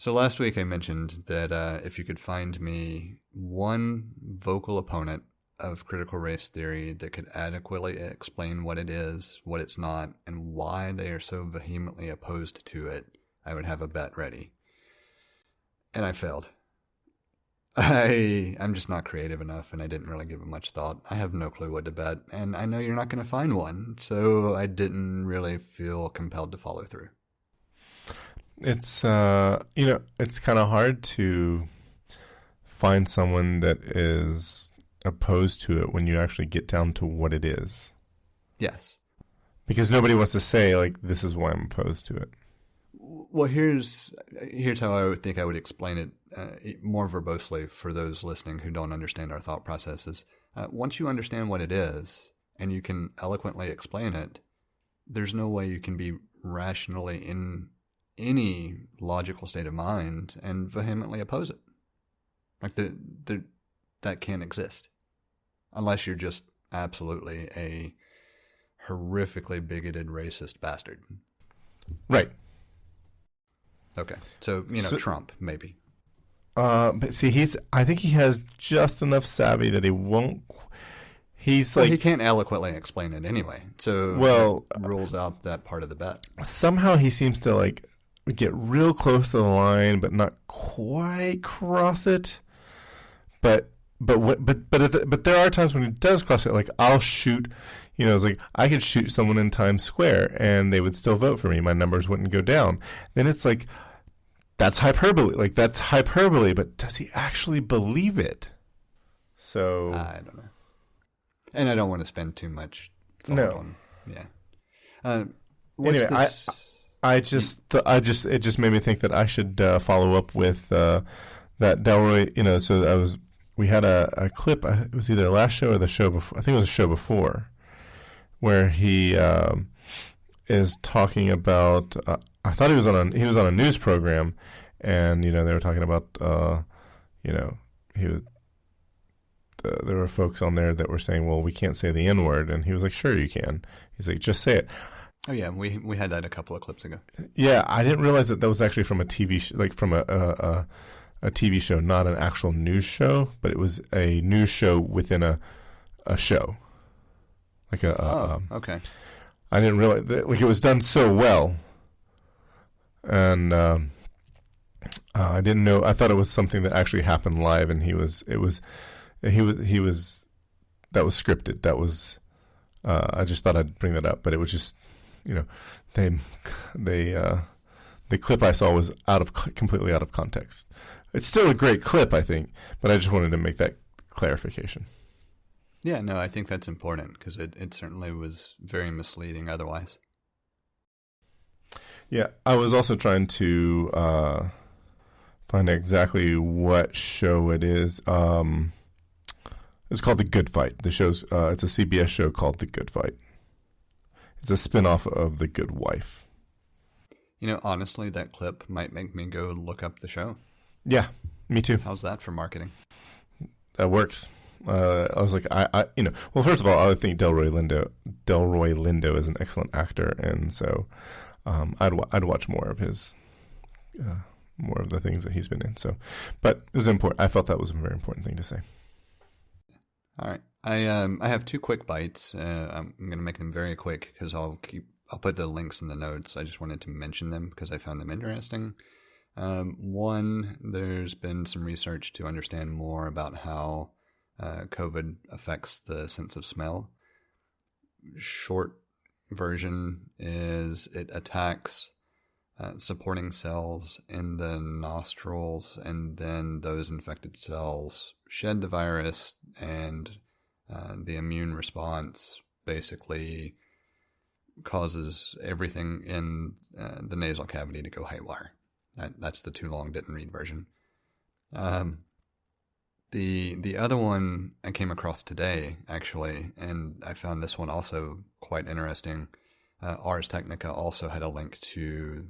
So last week I mentioned that if you could find me one vocal opponent of critical race theory that could adequately explain what it is, what it's not, and why they are so vehemently opposed to it, I would have a bet ready. And I failed. I'm just not creative enough, and I didn't really give it much thought. I have no clue what to bet, and I know you're not going to find one, so I didn't really feel compelled to follow through. It's it's kind of hard to find someone that is opposed to it when you actually get down to what it is. Yes. Because nobody wants to say, like, this is why I'm opposed to it. Well, here's how I would think I would explain it more verbosely for those listening who don't understand our thought processes. Once you understand what it is and you can eloquently explain it, there's no way you can be rationally in any logical state of mind and vehemently oppose it. Like that can't exist unless you're just absolutely a horrifically bigoted racist bastard. Right. Okay. So, Trump, maybe. But see, I think he has just enough savvy that he won't. He can't eloquently explain it anyway. So it rules out that part of the bet. Somehow he seems to like get real close to the line, but not quite cross it. But there are times when he does cross it. Like I'll shoot, it's like I could shoot someone in Times Square and they would still vote for me. My numbers wouldn't go down. Then it's like that's hyperbole. Like that's hyperbole, but does he actually believe it? So I don't know, and I don't want to spend too much thought on. Yeah. Anyway, this? It just made me think that I should follow up with that Delroy. So we had a clip. It was either the last show or the show before. I think it was a show before, where he is talking about. I thought he was on a news program, and they were talking about there were folks on there that were saying, well, we can't say the N-word, and he was like, sure you can. He's like, just say it. Oh yeah, we had that a couple of clips ago. Yeah, I didn't realize that was actually from a TV from a TV show, not an actual news show, but it was a news show within a show. Like okay. I didn't realize that, like it was done so well, and I didn't know. I thought it was something that actually happened live, and he was that was scripted. That was I just thought I'd bring that up, but it was just the clip I saw was completely out of context. It's still a great clip, I think, but I just wanted to make that clarification. Yeah, no, I think that's important because it certainly was very misleading otherwise. Yeah, I was also trying to find exactly what show it is. It's called The Good Fight. The show's it's a CBS show called The Good Fight. It's a spinoff of The Good Wife. Honestly, that clip might make me go look up the show. Yeah, me too. How's that for marketing? That works. I was like, well, first of all, I think Delroy Lindo is an excellent actor, and so I'd watch more of his, more of the things that he's been in. So, but it was important. I felt that was a very important thing to say. All right, I have two quick bites. I'm going to make them very quick because I'll put the links in the notes. I just wanted to mention them because I found them interesting. One, there's been some research to understand more about how COVID affects the sense of smell. Short version is it attacks supporting cells in the nostrils, and then those infected cells shed the virus, and the immune response basically causes everything in the nasal cavity to go haywire. That's the too long didn't read version. The other one I came across today, actually, and I found this one also quite interesting. Ars Technica also had a link to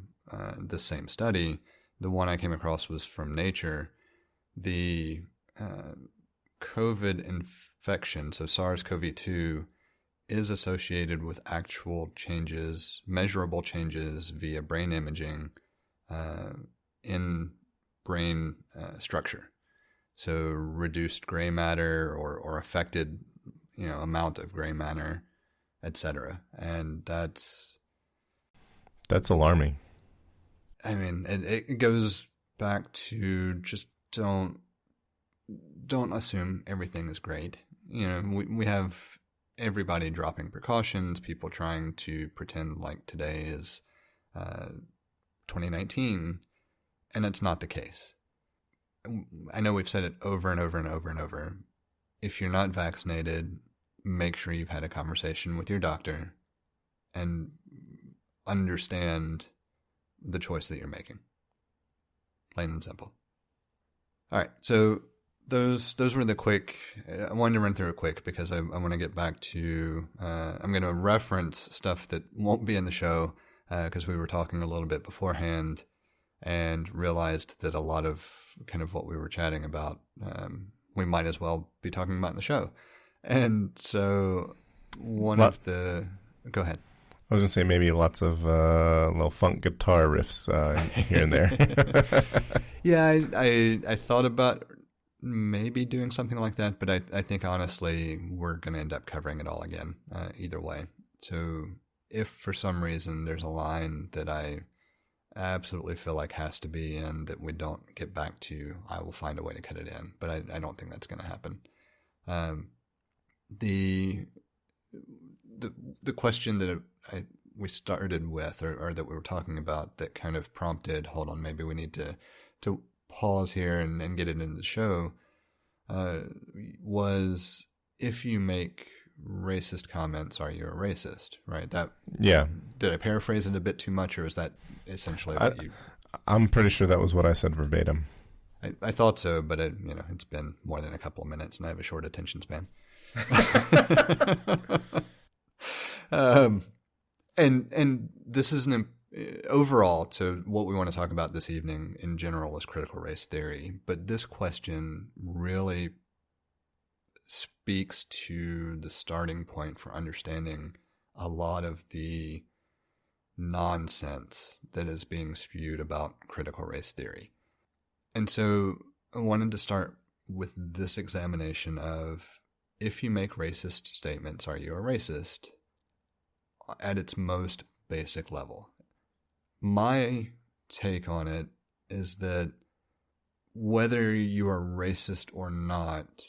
the same study. The one I came across was from Nature. The COVID infection, so SARS-CoV-2, is associated with actual changes, measurable changes via brain imaging in brain structure. So reduced gray matter or affected, amount of gray matter, etc. And that's alarming. I mean, it goes back to just don't assume everything is great. We have everybody dropping precautions, people trying to pretend like today is 2019, and it's not the case. I know we've said it over and over and over and over. If you're not vaccinated, make sure you've had a conversation with your doctor and understand the choice that you're making. Plain and simple. All right, so those were the quick. I wanted to run through it quick because I want to get back to. I'm going to reference stuff that won't be in the show because we were talking a little bit beforehand and realized that a lot of kind of what we were chatting about, we might as well be talking about in the show. And so go ahead. I was going to say maybe lots of little funk guitar riffs here and there. Yeah, I thought about maybe doing something like that, but I think honestly we're going to end up covering it all again either way. So if for some reason there's a line that I absolutely feel like has to be in that we don't get back to, I will find a way to cut it in, but I don't think that's going to happen. The question that we started with or that we were talking about that kind of prompted, hold on, maybe we need to pause here and get it into the show, was if you make racist comments, are you a racist? Right? Yeah. Did I paraphrase it a bit too much, or is that essentially what you? I'm pretty sure that was what I said verbatim. I thought so, but it's been more than a couple of minutes, and I have a short attention span. And this is overall to what we want to talk about this evening in general is critical race theory, but this question really speaks to the starting point for understanding a lot of the nonsense that is being spewed about critical race theory. And so I wanted to start with this examination of, if you make racist statements, are you a racist? At its most basic level. My take on it is that whether you are racist or not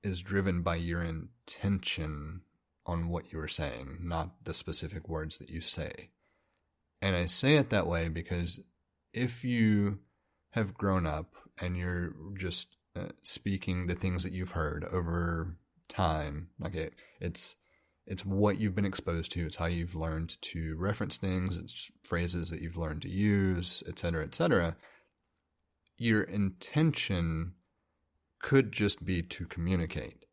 is driven by your intention on what you are saying, not the specific words that you say. And I say it that way because if you have grown up and you're just speaking the things that you've heard over time, like it's what you've been exposed to. It's how you've learned to reference things. It's phrases that you've learned to use, et cetera, et cetera. Your intention could just be to communicate.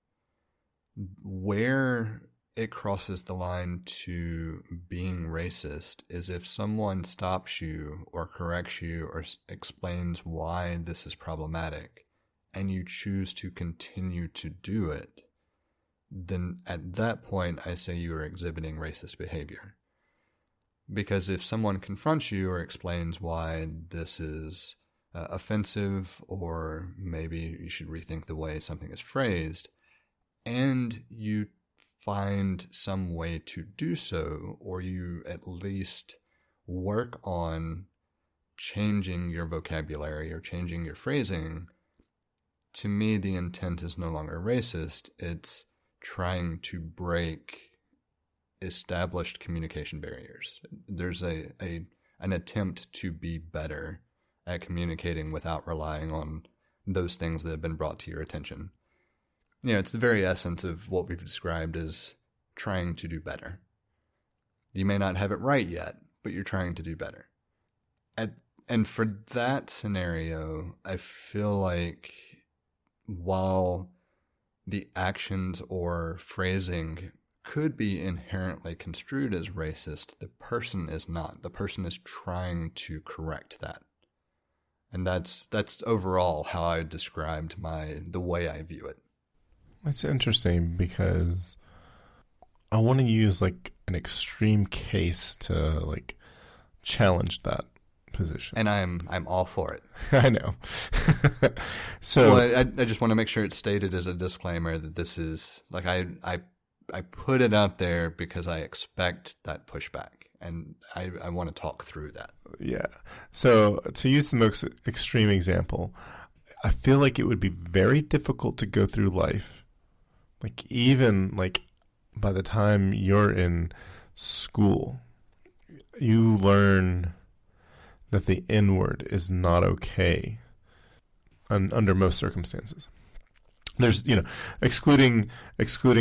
Where it crosses the line to being racist is if someone stops you or corrects you or explains why this is problematic and you choose to continue to do it. Then at that point, I say you are exhibiting racist behavior. Because if someone confronts you or explains why this is offensive, or maybe you should rethink the way something is phrased, and you find some way to do so, or you at least work on changing your vocabulary or changing your phrasing, to me the intent is no longer racist. It's trying to break established communication barriers. There's an attempt to be better at communicating without relying on those things that have been brought to your attention. It's the very essence of what we've described as trying to do better. You may not have it right yet, but you're trying to do better. And for that scenario, I feel like while the actions or phrasing could be inherently construed as racist, the person is not. The person is trying to correct that. And that's overall how I described the way I view it. It's interesting because I want to use like an extreme case to like challenge that. position. And I'm all for it. I know. So well, I just want to make sure it's stated as a disclaimer that this is like I put it out there because I expect that pushback, and I want to talk through that. Yeah. So to use the most extreme example, I feel like it would be very difficult to go through life, like even like by the time you're in school, you learn that the N-word is not okay under most circumstances. There's, excluding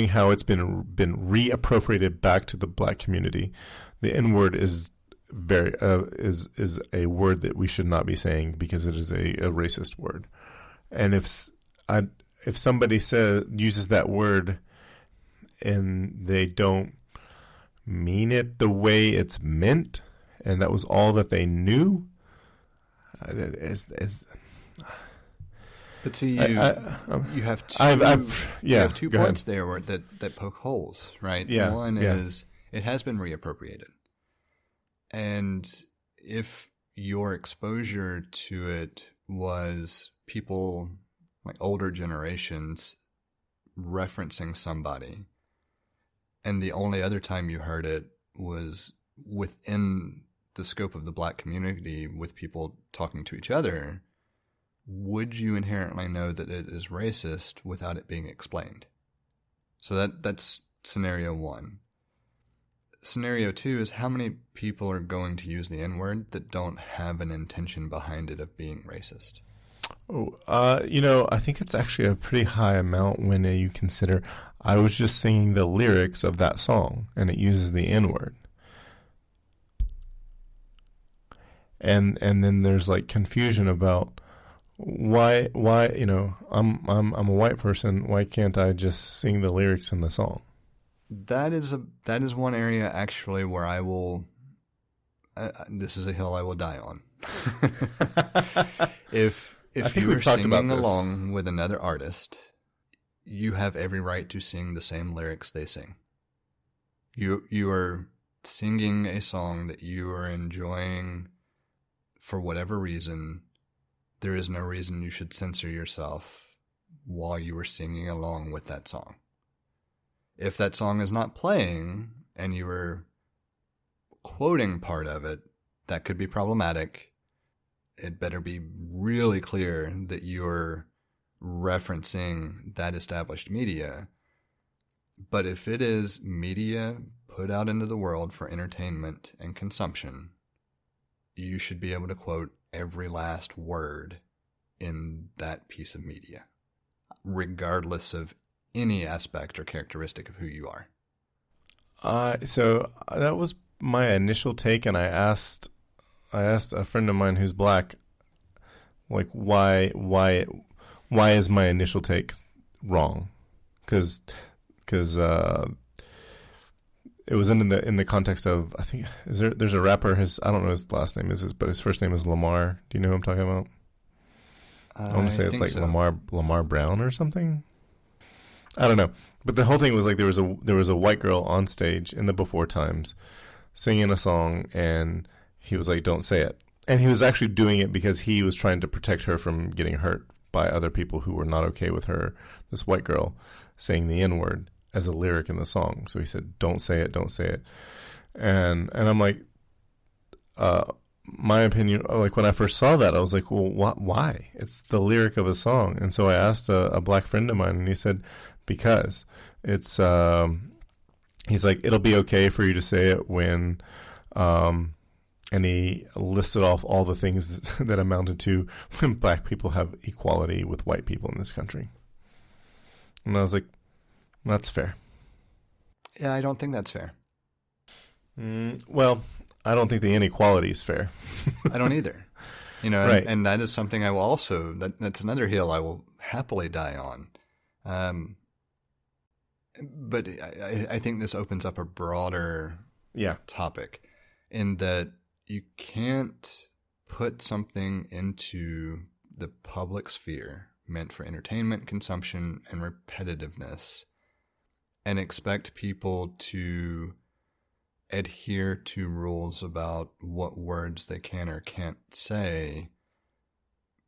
how it's been reappropriated back to the black community, the N-word is very is a word that we should not be saying because it is a racist word. And if somebody uses that word and they don't mean it the way it's meant, and that was all that they knew, but see, you have two points there that poke holes, right? Yeah, one is it has been reappropriated, and if your exposure to it was people like older generations referencing somebody, and the only other time you heard it was within the scope of the black community with people talking to each other, would you inherently know that it is racist without it being explained? So that's scenario one. Scenario two is how many people are going to use the N-word that don't have an intention behind it of being racist? I think it's actually a pretty high amount when you consider I was just singing the lyrics of that song and it uses the N-word. And then there's like confusion about why I'm a white person, why can't I just sing the lyrics in the song? That is one area actually where I will this is a hill I will die on. If you are singing along with another artist, you have every right to sing the same lyrics they sing. You are singing a song that you are enjoying for whatever reason. There is no reason you should censor yourself while you are singing along with that song. If that song is not playing and you are quoting part of it, that could be problematic. It better be really clear that you're referencing that established media. But if it is media put out into the world for entertainment and consumption, you should be able to quote every last word in that piece of media, regardless of any aspect or characteristic of who you are. So that was my initial take, and I asked a friend of mine who's black, like, why is my initial take wrong? Because it was in the context of, I think, there's a rapper, I don't know his last name but his first name is Lamar. Do you know who I'm talking about? I want to say it's like so. Lamar Brown or something. I don't know, but the whole thing was like there was a white girl on stage in the before times singing a song, and he was like, "Don't say it," and he was actually doing it because he was trying to protect her from getting hurt by other people who were not okay with her, this white girl, saying the N-word as a lyric in the song. So he said, "Don't say it, don't say it," and I'm like, my opinion, like when I first saw that, I was like, well, why? It's the lyric of a song. And so I asked a black friend of mine, and he said, because it's, he's like, it'll be okay for you to say it when, and he listed off all the things that amounted to when black people have equality with white people in this country. And I was like, that's fair. Yeah, I don't think that's fair. Well, I don't think the inequality is fair. I don't either. Right. And that is something I will also, that's another hill I will happily die on. But I think this opens up a broader topic in that you can't put something into the public sphere meant for entertainment, consumption, and repetitiveness and expect people to adhere to rules about what words they can or can't say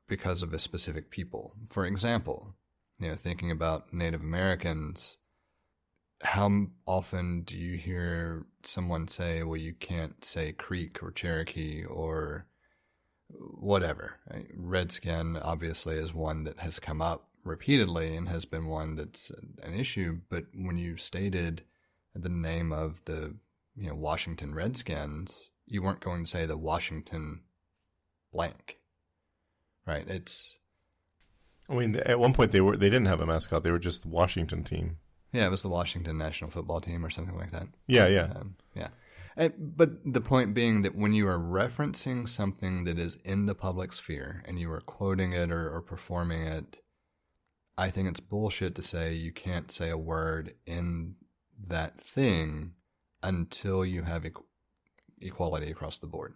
because of a specific people. For example, thinking about Native Americans, how often do you hear someone say, well, you can't say Creek or Cherokee or whatever? Right? Redskin obviously is one that has come up repeatedly and has been one that's an issue. But when you stated the name of the Washington Redskins, you weren't going to say the Washington blank, right? I mean, at one point they didn't have a mascot; they were just the Washington team. Yeah, it was the Washington national football team or something like that. Yeah, yeah. But the point being that when you are referencing something that is in the public sphere and you are quoting it or performing it, I think it's bullshit to say you can't say a word in that thing until you have equality across the board.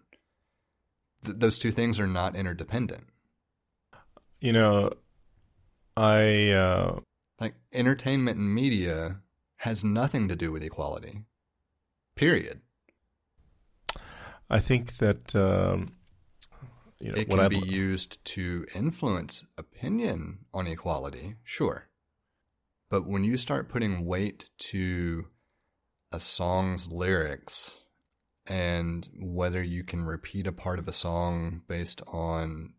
Those two things are not interdependent. Like entertainment and media has nothing to do with equality. Period. I think that it can be used to influence opinion on equality, sure. But when you start putting weight to a song's lyrics and whether you can repeat a part of a song based on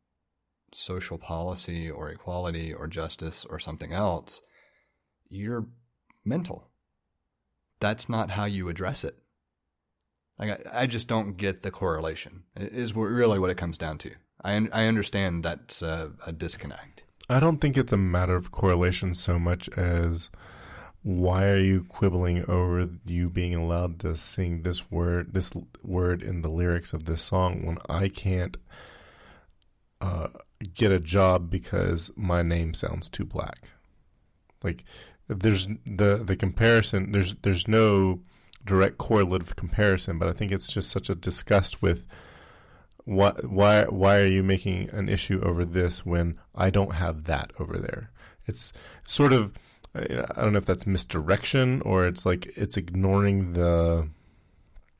social policy or equality or justice or something else, you're mental. That's not how you address it. Like, I just don't get the correlation. It is really what it comes down to. I understand that's a disconnect. I don't think it's a matter of correlation so much as why are you quibbling over you being allowed to sing this word in the lyrics of this song when I can't get a job because my name sounds too black? Like, there's the comparison. There's no direct correlative comparison, but I think it's just such a disgust with why are you making an issue over this when I don't have that over there? It's sort of, I don't know if that's misdirection or it's like it's ignoring the.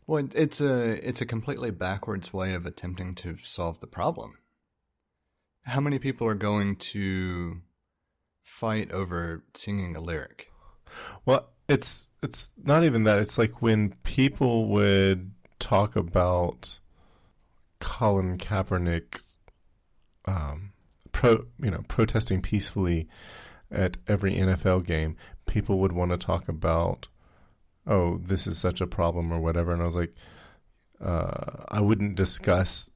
Well, it's a completely backwards way of attempting to solve the problem. How many people are going to fight over singing a lyric? Well, it's not even that. It's like when people would talk about Colin Kaepernick, protesting peacefully at every NFL game. People would want to talk about, oh, this is such a problem or whatever. And I was like, I wouldn't discuss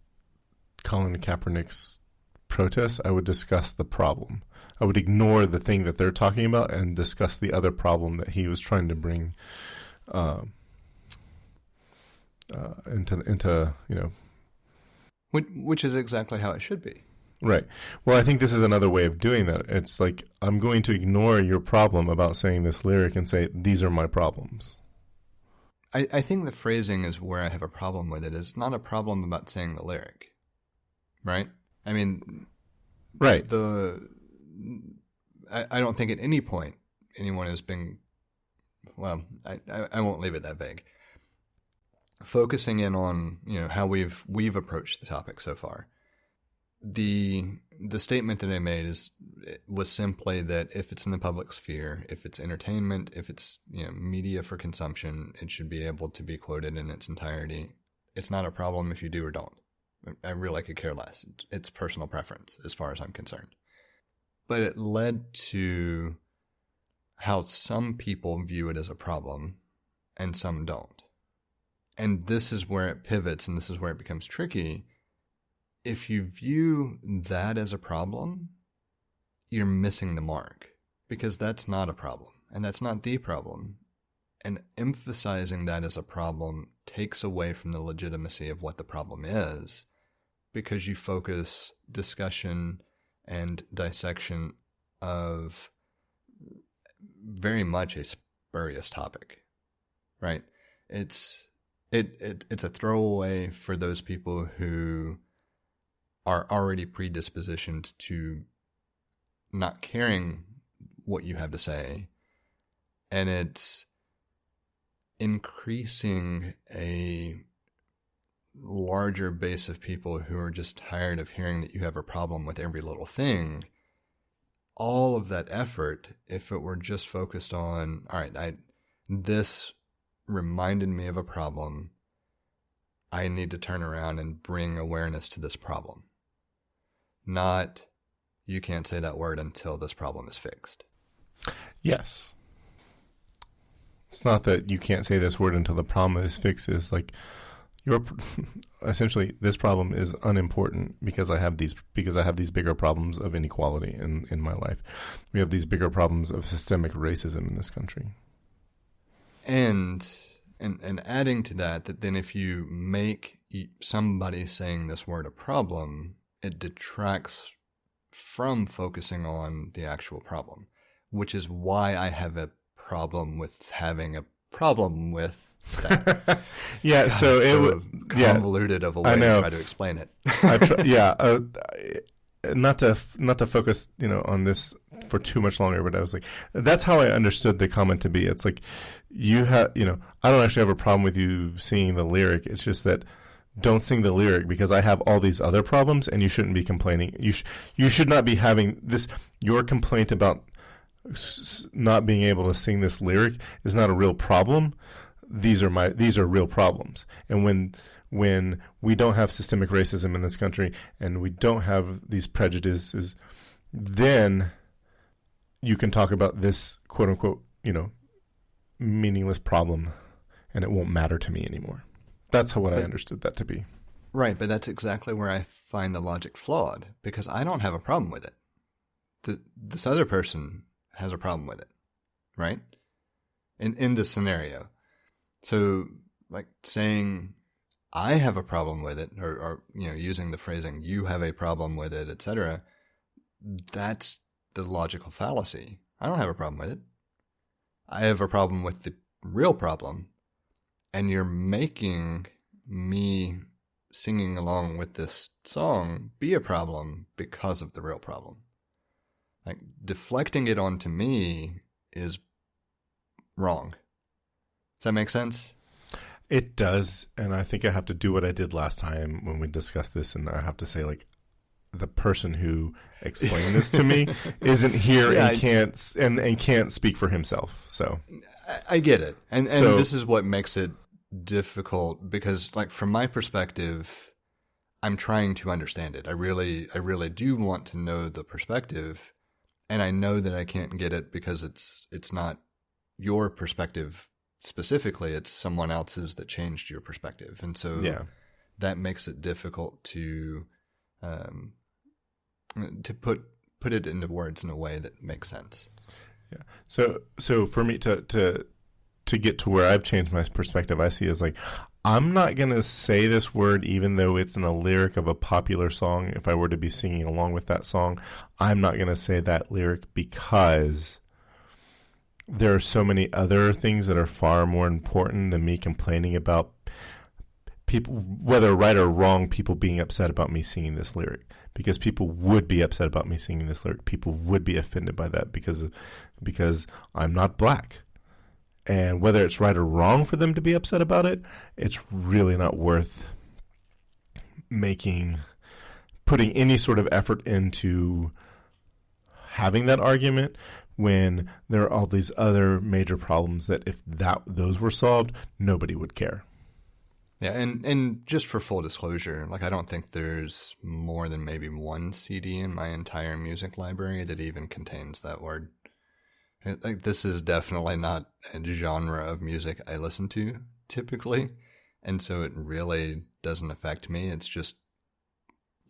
Colin Kaepernick's protest. I would discuss the problem. I would ignore the thing that they're talking about and discuss the other problem that he was trying to bring into Which is exactly how it should be. Right. Well, I think this is another way of doing that. It's like, I'm going to ignore your problem about saying this lyric and say, these are my problems. I think the phrasing is where I have a problem with it. It's not a problem about saying the lyric. Right? I mean, right. I don't think at any point anyone has been, well, I won't leave it that vague. Focusing in on, how we've approached the topic so far. The statement that I made was simply that if it's in the public sphere, if it's entertainment, if it's media for consumption, it should be able to be quoted in its entirety. It's not a problem if you do or don't. I really could care less. It's personal preference as far as I'm concerned. But it led to how some people view it as a problem and some don't. And this is where it pivots and this is where it becomes tricky. If you view that as a problem, you're missing the mark because that's not a problem and that's not the problem. And emphasizing that as a problem takes away from the legitimacy of what the problem is because you focus discussion and dissection of very much a spurious topic, right? It's a throwaway for those people who are already predispositioned to not caring what you have to say. And it's increasing a larger base of people who are just tired of hearing that you have a problem with every little thing, all of that effort, if it were just focused on, all right, this reminded me of a problem, I need to turn around and bring awareness to this problem. Not, you can't say that word until this problem is fixed. Yes. It's not that you can't say this word until the problem is fixed. It's like, essentially, this problem is unimportant because I have these bigger problems of inequality in my life. We have these bigger problems of systemic racism in this country. And adding to that then if you make somebody saying this word a problem, it detracts from focusing on the actual problem, which is why I have a problem with having a problem with that. Yeah, God, so it convoluted of a way to try to explain it. Not to focus, on this for too much longer, but I was like, that's how I understood the comment to be. It's like, I don't actually have a problem with you singing the lyric. It's just that don't sing the lyric because I have all these other problems, and you shouldn't be complaining. You should not be having this. Your complaint about not being able to sing this lyric is not a real problem. These are real problems. And when we don't have systemic racism in this country and we don't have these prejudices, then you can talk about this quote unquote, meaningless problem, and it won't matter to me anymore. That's what I understood that to be. Right, but that's exactly where I find the logic flawed, because I don't have a problem with it. This other person has a problem with it, right? In this scenario. So, like, saying I have a problem with it, or using the phrasing "you have a problem with it," etc., that's the logical fallacy. I don't have a problem with it. I have a problem with the real problem, and you're making me singing along with this song be a problem because of the real problem. Like, deflecting it onto me is wrong. Does that make sense? It does, and I think I have to do what I did last time when we discussed this, and I have to say, like, the person who explained this to me isn't here and can't speak for himself. So I get it, and this is what makes it difficult, because, like, from my perspective, I'm trying to understand it. I really do want to know the perspective, and I know that I can't get it because it's not your perspective specifically, it's someone else's that changed your perspective, and so that makes it difficult to put it into words in a way that makes sense. Yeah. So for me to get to where I've changed my perspective, I see as like, I'm not gonna say this word even though it's in a lyric of a popular song. If I were to be singing along with that song, I'm not gonna say that lyric because there are so many other things that are far more important than me complaining about people, whether right or wrong, people being upset about me singing this lyric. Because people would be upset about me singing this lyric. People would be offended by that because I'm not black. And whether it's right or wrong for them to be upset about it, it's really not worth putting any sort of effort into having that argument when there are all these other major problems that if those were solved, nobody would care. Yeah, and just for full disclosure, like, I don't think there's more than maybe one CD in my entire music library that even contains that word. Like, this is definitely not a genre of music I listen to typically, and so it really doesn't affect me. It's just,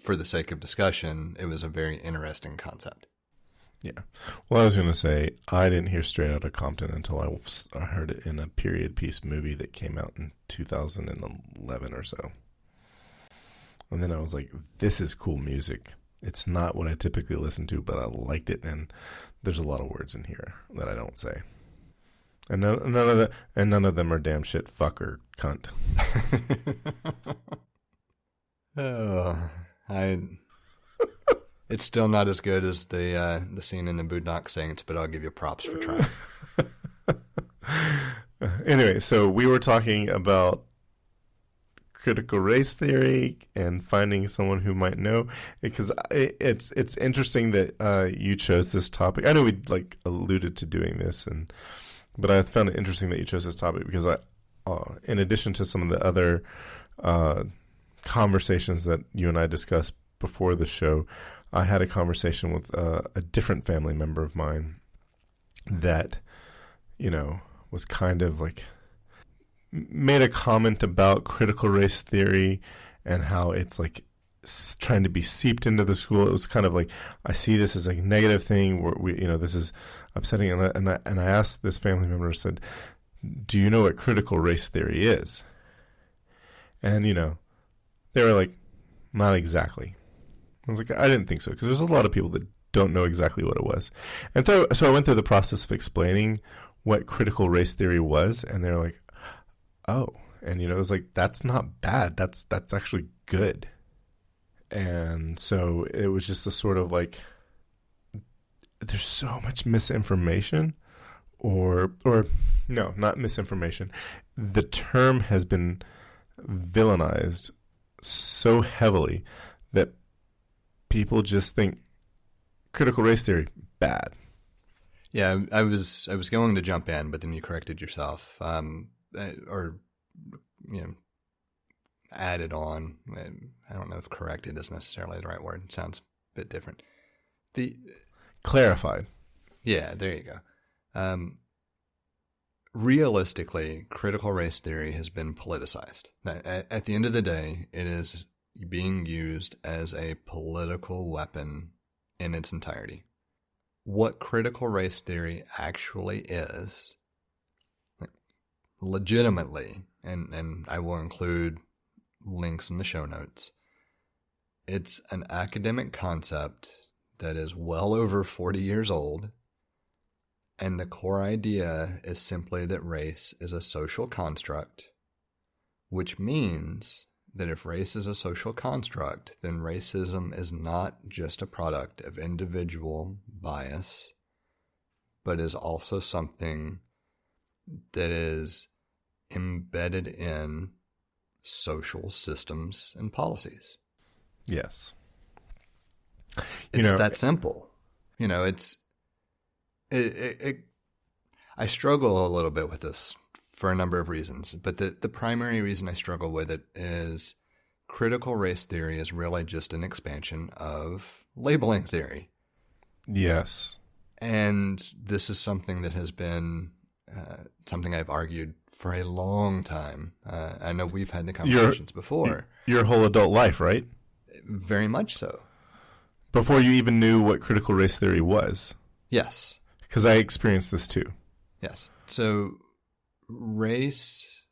for the sake of discussion, it was a very interesting concept. Yeah. Well, I was going to say, I didn't hear Straight Outta Compton until I heard it in a period piece movie that came out in 2011 or so. And then I was like, this is cool music. It's not what I typically listen to, but I liked it, and there's a lot of words in here that I don't say. And none of them are damn shit, fuck, or cunt. It's still not as good as the scene in the Boondock Saints, but I'll give you props for trying. Anyway, so we were talking about critical race theory and finding someone who might know, because it's interesting that you chose this topic. I know we like alluded to doing this, but I found it interesting that you chose this topic because in addition to some of the other conversations that you and I discussed before the show, I had a conversation with a different family member of mine that, was kind of like made a comment about critical race theory and how it's like trying to be seeped into the school. It was kind of like, I see this as a negative thing where this is upsetting. And I asked this family member, I said, do you know what critical race theory is? And, they were like, not exactly. I was like, I didn't think so, because there's a lot of people that don't know exactly what it was. And so I went through the process of explaining what critical race theory was, and they're like, oh. And, it was like, that's not bad. That's actually good. And so it was just a sort of like, there's so much misinformation or no, not misinformation. The term has been villainized so heavily that people just think critical race theory, bad. Yeah, I was going to jump in, but then you corrected yourself, added on. I don't know if corrected is necessarily the right word. It sounds a bit different. Clarified. Yeah, there you go. Realistically, critical race theory has been politicized. At the end of the day, it is being used as a political weapon in its entirety. What critical race theory actually is, legitimately, and I will include links in the show notes, it's an academic concept that is well over 40 years old, and the core idea is simply that race is a social construct, which means that if race is a social construct, then racism is not just a product of individual bias, but is also something that is embedded in social systems and policies. Yes. It's that simple. I struggle a little bit with this for a number of reasons, but the primary reason I struggle with it is critical race theory is really just an expansion of labeling theory. Yes. And this is something that has been something I've argued for a long time. I know we've had the conversations before. Your whole adult life, right? Very much so. Before you even knew what critical race theory was. Yes. Because I experienced this too. Yes. So race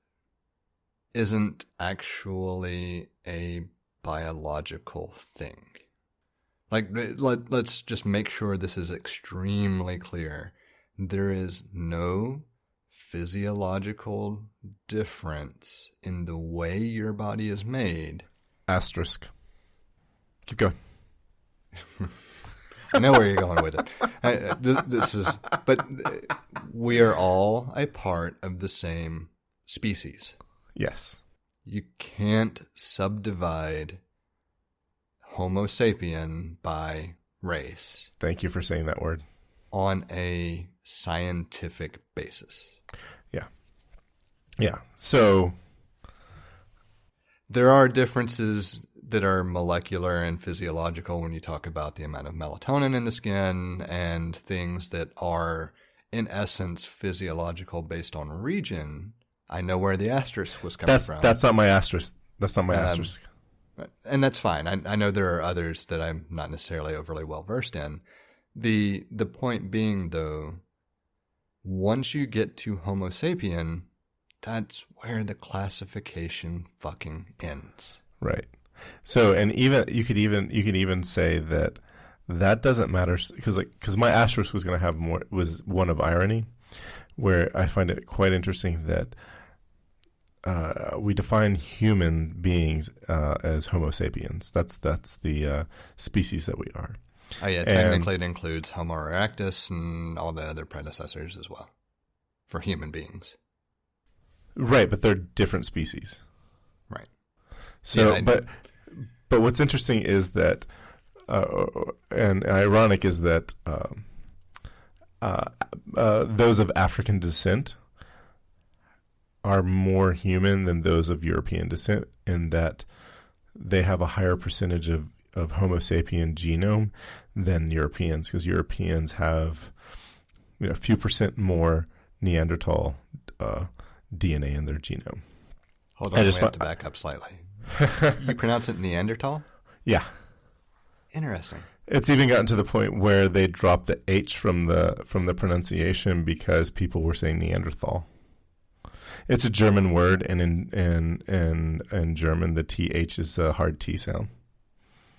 isn't actually a biological thing. Like, let's just make sure this is extremely clear. There is no physiological difference in the way your body is made. Asterisk. Keep going. I know where you're going with it. But we are all a part of the same species. Yes. You can't subdivide Homo sapien by race. Thank you for saying that word. On a scientific basis. Yeah. Yeah. So there are differences that are molecular and physiological when you talk about the amount of melatonin in the skin and things that are, in essence, physiological based on region. I know where the asterisk was coming from. That's not my asterisk. That's not my asterisk. And that's fine. I know there are others that I'm not necessarily overly well versed in. The point being, though, once you get to Homo sapien, that's where the classification fucking ends. Right. So, and even you could even say that doesn't matter because my asterisk was one of irony, where I find it quite interesting that we define human beings as Homo sapiens. That's the species that we are. Oh yeah, technically it includes Homo erectus and all the other predecessors as well for human beings. Right, but they're different species. Right. So, Yeah, but what's interesting is that, and ironic is that those of African descent are more human than those of European descent, in that they have a higher percentage of Homo sapien genome than Europeans, because Europeans have a few percent more Neanderthal DNA in their genome. Hold on, we have to back up slightly. You pronounce it Neanderthal? Yeah. Interesting. It's even gotten to the point where they dropped the H from the pronunciation because people were saying Neanderthal. It's a German word, and in German the TH is a hard T sound.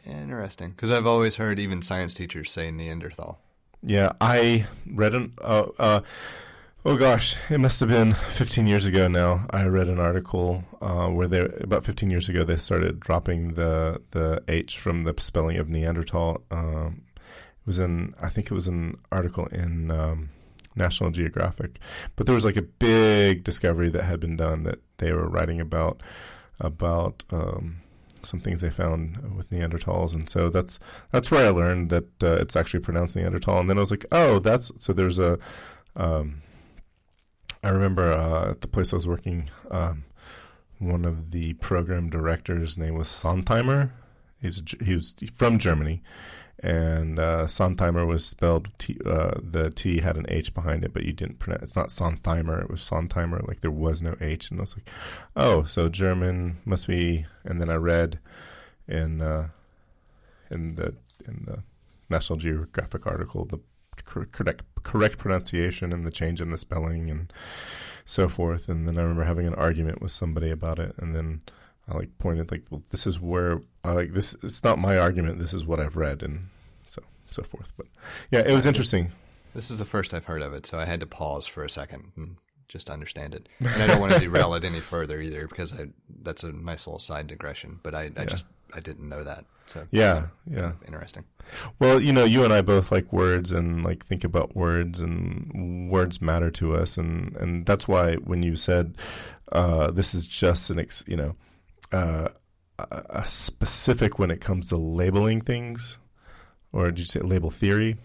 Interesting, because I've always heard even science teachers say Neanderthal. Yeah, I read oh gosh, it must have been 15 years ago now. I read an article where about 15 years ago they started dropping the H from the spelling of Neanderthal. I think it was an article in National Geographic, but there was like a big discovery that had been done that they were writing about some things they found with Neanderthals, and so that's where I learned that it's actually pronounced Neanderthal. And then I was like, oh, there's a I remember at the place I was working, one of the program directors' name was Sontheimer. He was from Germany, and Sontheimer was spelled the T had an H behind it, but you didn't pronounce. It's not Sontheimer; it was Sontheimer. Like there was no H, and I was like, oh, so German must be. And then I read in the National Geographic article the correct pronunciation and the change in the spelling and so forth. And then I remember having an argument with somebody about it, and then I pointed well, this is where this. It's not my argument. This is what I've read, and so forth. But yeah, it was interesting. This is the first I've heard of it, so I had to pause for a second and just understand it. And I don't want to derail it any further either, because that's a nice little side digression. But I didn't know that. So yeah. Interesting. Well, you and I both like words and think about words, and words matter to us, and that's why when you said this is just a specific when it comes to labeling things, or did you say label theory?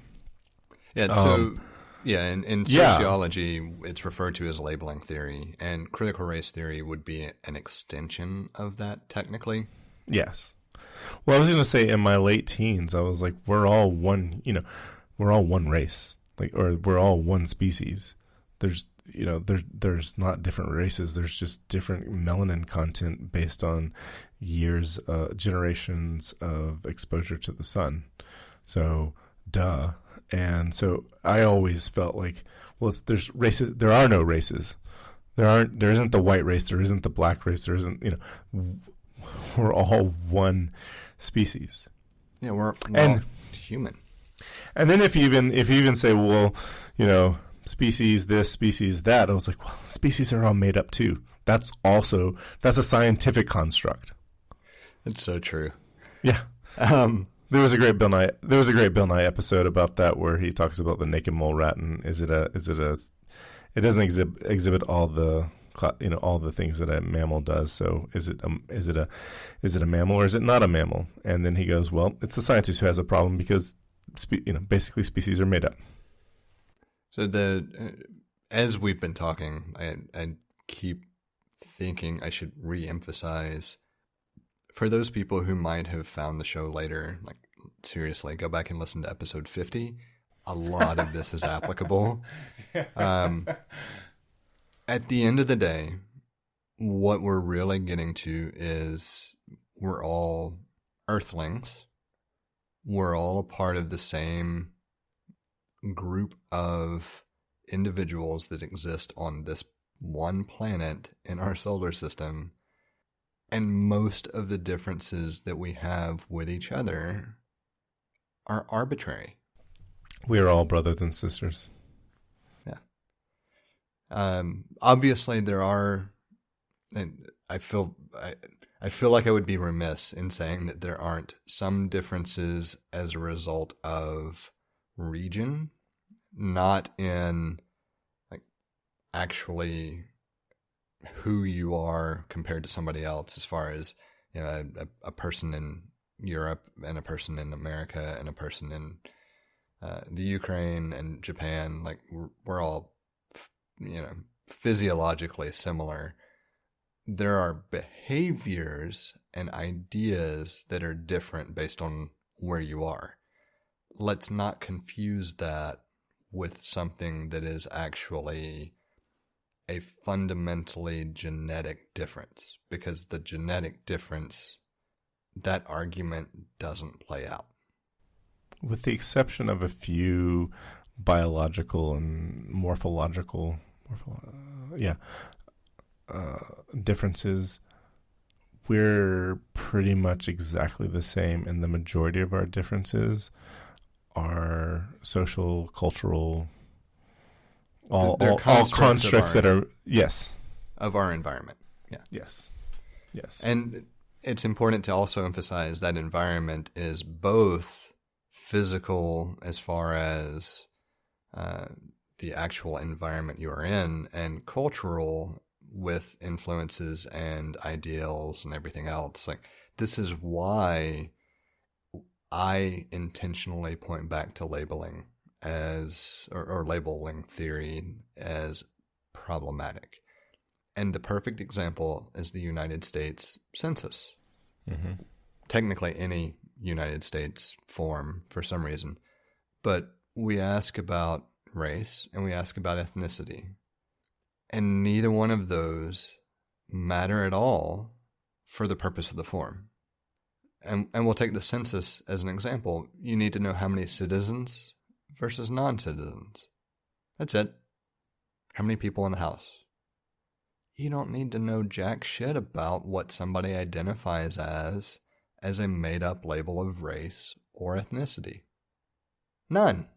Yeah. So in sociology, it's referred to as labeling theory, and critical race theory would be an extension of that technically. Yes. Well, I was going to say in my late teens, I was like, we're all one race, or we're all one species. There's not different races. There's just different melanin content based on years, generations of exposure to the sun. So, duh. And so I always felt like, well, there's races. There are no races. There isn't the white race. There isn't the black race. There isn't, we're all one species. Yeah, we're all human. And then if you even say, well, species this, species that, I was like, well, species are all made up too. That's a scientific construct. It's so true. Yeah. There was a great Bill Nye episode about that, where he talks about the naked mole rat, and it doesn't exhibit all the things that a mammal does. So is it a mammal, or is it not a mammal? And then he goes, well, it's the scientist who has a problem, because basically species are made up. So as we've been talking, I keep thinking I should re-emphasize, for those people who might have found the show later, seriously, go back and listen to episode 50. A lot of this is applicable. At the end of the day, what we're really getting to is we're all Earthlings. We're all a part of the same group of individuals that exist on this one planet in our solar system. And most of the differences that we have with each other are arbitrary. We are all brothers and sisters. Obviously there are, and I feel like I would be remiss in saying that there aren't some differences as a result of region, not in actually who you are compared to somebody else, as far as, you know, a person in Europe and a person in America and a person in the Ukraine and Japan. Like we're all, you know, physiologically similar. There are behaviors and ideas that are different based on where you are. Let's not confuse that with something that is actually a fundamentally genetic difference, because the genetic difference, that argument doesn't play out. With the exception of a few biological and morphological differences, we're pretty much exactly the same, and the majority of our differences are social, cultural, all constructs that are, yes, of our environment. Yeah. Yes. And it's important to also emphasize that environment is both physical, as far as the actual environment you are in, and cultural, with influences and ideals and everything else. Like, this is why I intentionally point back to labeling or labeling theory as problematic. And the perfect example is the United States Census. Mm-hmm. Technically any United States form for some reason. But we ask about race and we ask about ethnicity. And neither one of those matter at all for the purpose of the form. And we'll take the census as an example. You need to know how many citizens versus non-citizens. That's it. How many people in the house? You don't need to know jack shit about what somebody identifies as a made-up label of race or ethnicity. None.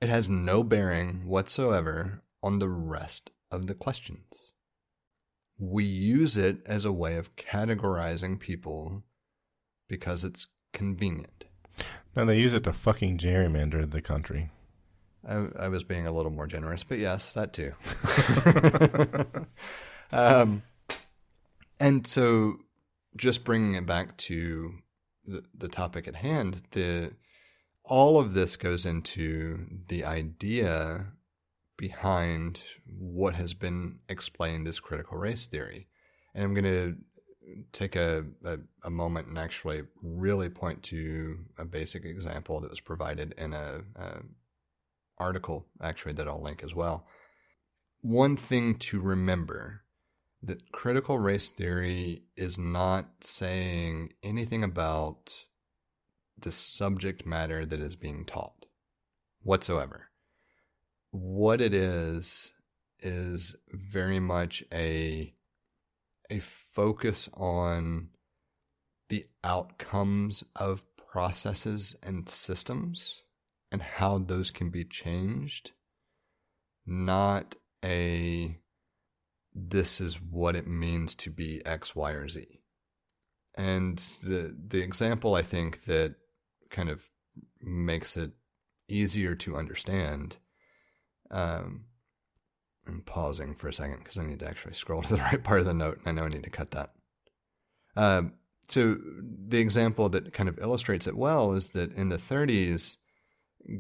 It has no bearing whatsoever on the rest of the questions. We use it as a way of categorizing people because it's convenient. No, they use it to fucking gerrymander the country. I was being a little more generous, but yes, that too. And so, just bringing it back to the topic at hand, all of this goes into the idea behind what has been explained as critical race theory. And I'm going to take a moment and actually really point to a basic example that was provided in a article, actually, that I'll link as well. One thing to remember, that critical race theory is not saying anything about the subject matter that is being taught whatsoever. What it is very much a focus on the outcomes of processes and systems and how those can be changed, not this is what it means to be X, Y, or Z. And the example, I think, that kind of makes it easier to understand, I'm pausing for a second because I need to actually scroll to the right part of the note, and I know I need to cut that. So the example that kind of illustrates it well is that in the 30s,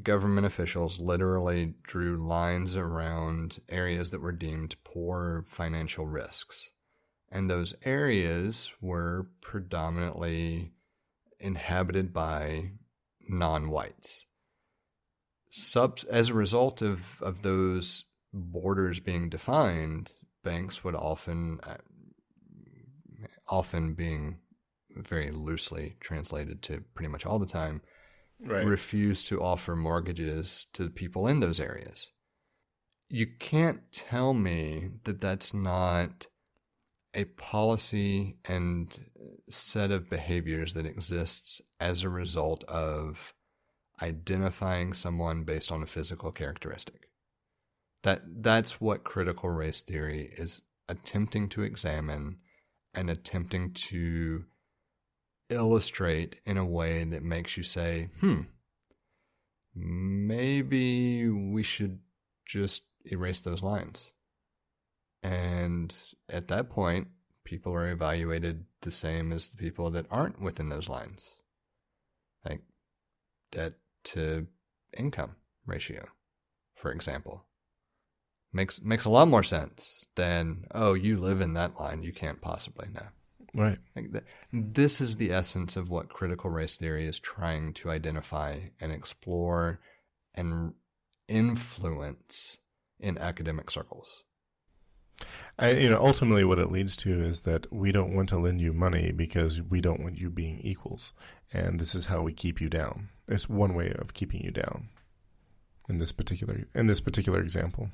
government officials literally drew lines around areas that were deemed poor financial risks. And those areas were predominantly inhabited by non-whites. As a result of those borders being defined, banks would often being very loosely translated to pretty much all the time, right, refuse to offer mortgages to people in those areas. You can't tell me that that's not a policy and set of behaviors that exists as a result of identifying someone based on a physical characteristic. That's what critical race theory is attempting to examine and attempting to illustrate in a way that makes you say, maybe we should just erase those lines. And at that point, people are evaluated the same as the people that aren't within those lines. Like debt to income ratio, for example. Makes a lot more sense than, oh, you live in that line, you can't possibly know. Right. Like this is the essence of what critical race theory is trying to identify and explore and influence in academic circles. Ultimately what it leads to is that we don't want to lend you money because we don't want you being equals. And this is how we keep you down. It's one way of keeping you down in this particular example.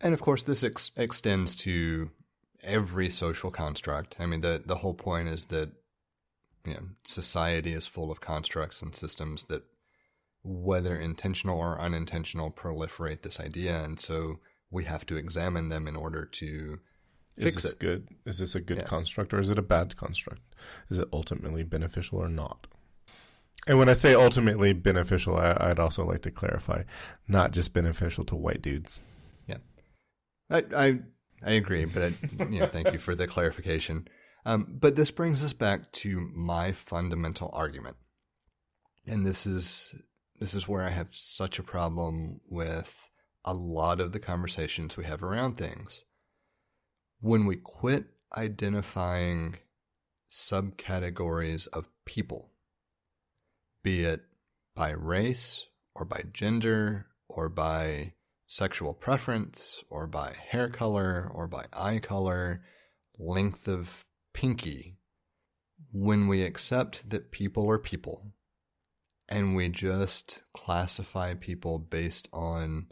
And of course, this extends to every social construct. I mean, the whole point is that society is full of constructs and systems that, whether intentional or unintentional, proliferate this idea. And so we have to examine them in order to fix it. Good? Is this a good construct or is it a bad construct? Is it ultimately beneficial or not? And when I say ultimately beneficial, I'd also like to clarify, not just beneficial to white dudes. Yeah, I agree, but thank you for the clarification. But this brings us back to my fundamental argument, and this is where I have such a problem with a lot of the conversations we have around things. When we quit identifying subcategories of people, be it by race or by gender or by sexual preference or by hair color or by eye color, length of pinky, when we accept that people are people and we just classify people based on,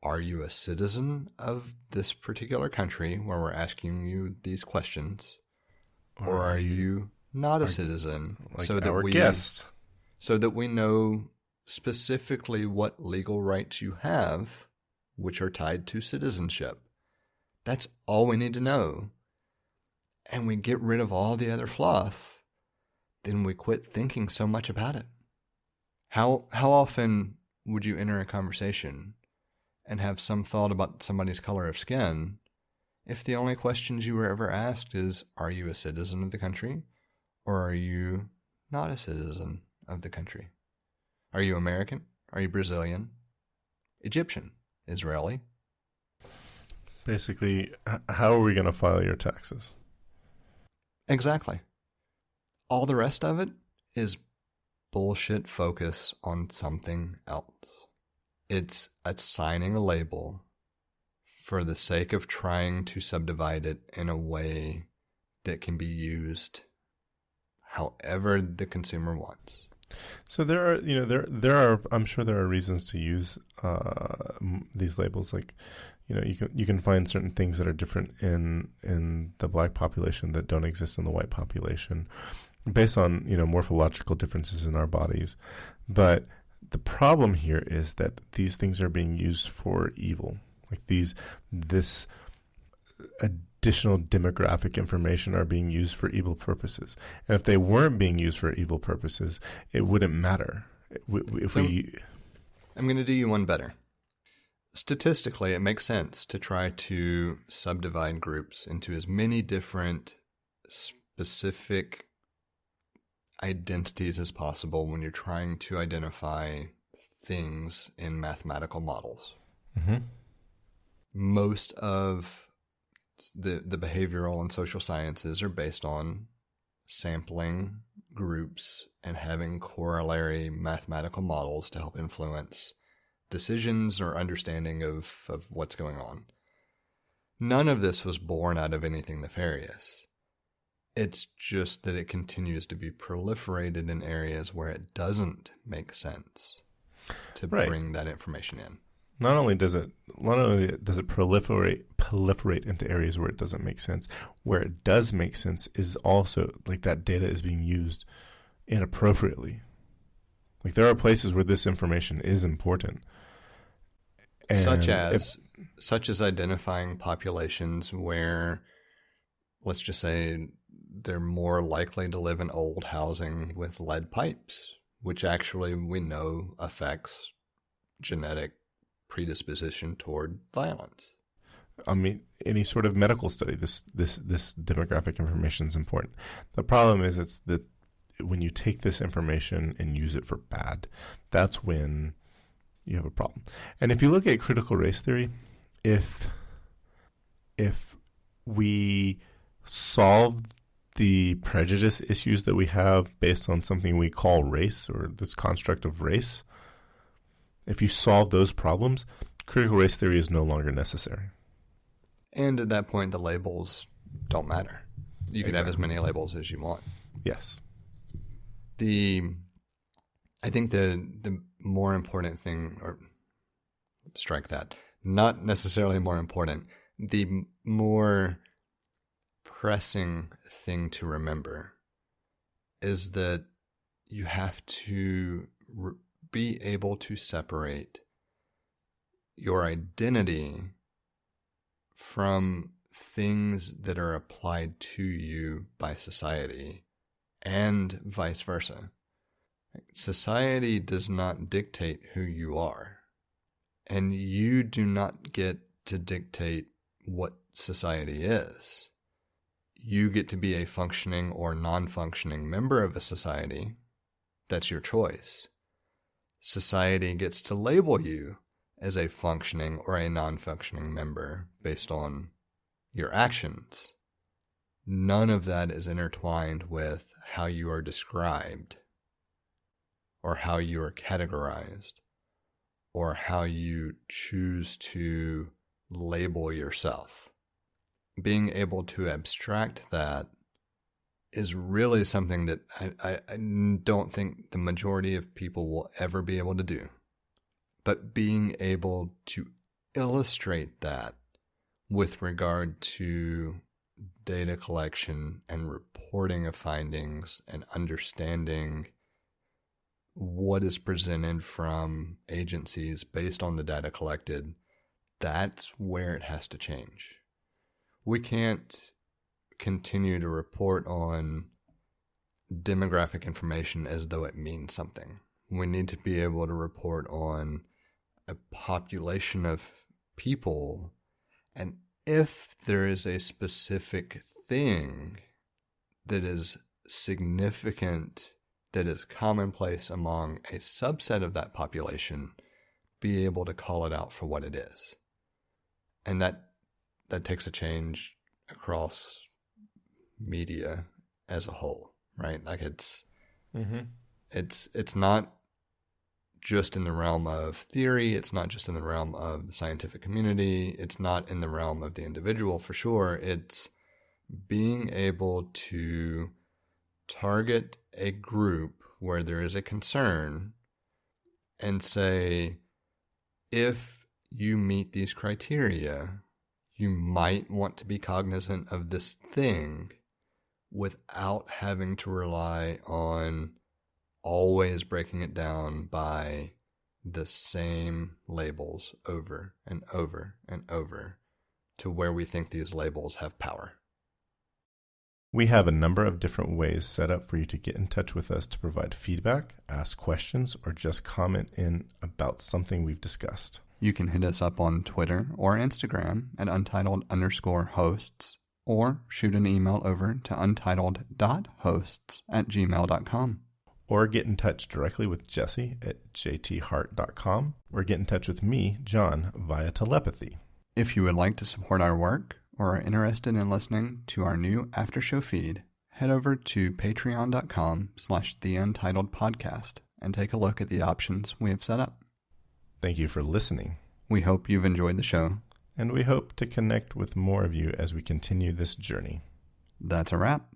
are you a citizen of this particular country where we're asking you these questions, or are you not a citizen, so that we know specifically what legal rights you have, which are tied to citizenship. That's all we need to know. And we get rid of all the other fluff, then we quit thinking so much about it. How often would you enter a conversation and have some thought about somebody's color of skin if the only questions you were ever asked is, are you a citizen of the country, or are you not a citizen of the country? Are you American? Are you Brazilian? Egyptian? Israeli? Basically, how are we going to file your taxes? Exactly. All the rest of it is bullshit focus on something else. It's assigning a label for the sake of trying to subdivide it in a way that can be used however the consumer wants. So there are I'm sure there are reasons to use these labels. Like, you can find certain things that are different in the black population that don't exist in the white population, based on morphological differences in our bodies. But the problem here is that these things are being used for evil. Like this additional demographic information are being used for evil purposes. And if they weren't being used for evil purposes, it wouldn't matter. I'm going to do you one better. Statistically, it makes sense to try to subdivide groups into as many different specific identities as possible when you're trying to identify things in mathematical models. Mm-hmm. Most of the behavioral and social sciences are based on sampling groups and having corollary mathematical models to help influence decisions or understanding of what's going on. None of this was born out of anything nefarious. It's just that it continues to be proliferated in areas where it doesn't make sense to bring that information in. Not only does it proliferate into areas where it doesn't make sense, where it does make sense is also like that data is being used inappropriately. Like there are places where this information is important. And such as identifying populations where, let's just say, they're more likely to live in old housing with lead pipes, which actually we know affects genetic predisposition toward violence. I mean, any sort of medical study, this demographic information is important. The problem is it's that when you take this information and use it for bad, that's when you have a problem. And if you look at critical race theory, if we solve the prejudice issues that we have based on something we call race, or this construct of race, if you solve those problems, critical race theory is no longer necessary. And at that point, the labels don't matter. You could have as many labels as you want. Yes. I think the more important thing, or strike that, not necessarily more important, the more pressing thing to remember is that you have to be able to separate your identity from things that are applied to you by society and vice versa. Society does not dictate who you are, and you do not get to dictate what society is. You get to be a functioning or non-functioning member of a society. That's your choice. Society gets to label you as a functioning or a non-functioning member based on your actions. None of that is intertwined with how you are described, or how you are categorized, or how you choose to label yourself. Being able to abstract that is really something that I don't think the majority of people will ever be able to do. But being able to illustrate that with regard to data collection and reporting of findings and understanding what is presented from agencies based on the data collected, that's where it has to change. We can't continue to report on demographic information as though it means something. We need to be able to report on a population of people, and if there is a specific thing that is significant, that is commonplace among a subset of that population, be able to call it out for what it is. And that takes a change across media as a whole, right? Like it's not just in the realm of theory. It's not just in the realm of the scientific community. It's not in the realm of the individual for sure. It's being able to target a group where there is a concern and say, if you meet these criteria, you might want to be cognizant of this thing without having to rely on always breaking it down by the same labels over and over and over to where we think these labels have power. We have a number of different ways set up for you to get in touch with us to provide feedback, ask questions, or just comment in about something we've discussed. You can hit us up on Twitter or Instagram at untitled_hosts, or shoot an email over to untitled.hosts@gmail.com. Or get in touch directly with Jesse at jthart.com, or get in touch with me, John, via telepathy. If you would like to support our work or are interested in listening to our new after show feed, head over to patreon.com/theUntitledPodcast and take a look at the options we have set up. Thank you for listening. We hope you've enjoyed the show. And we hope to connect with more of you as we continue this journey. That's a wrap.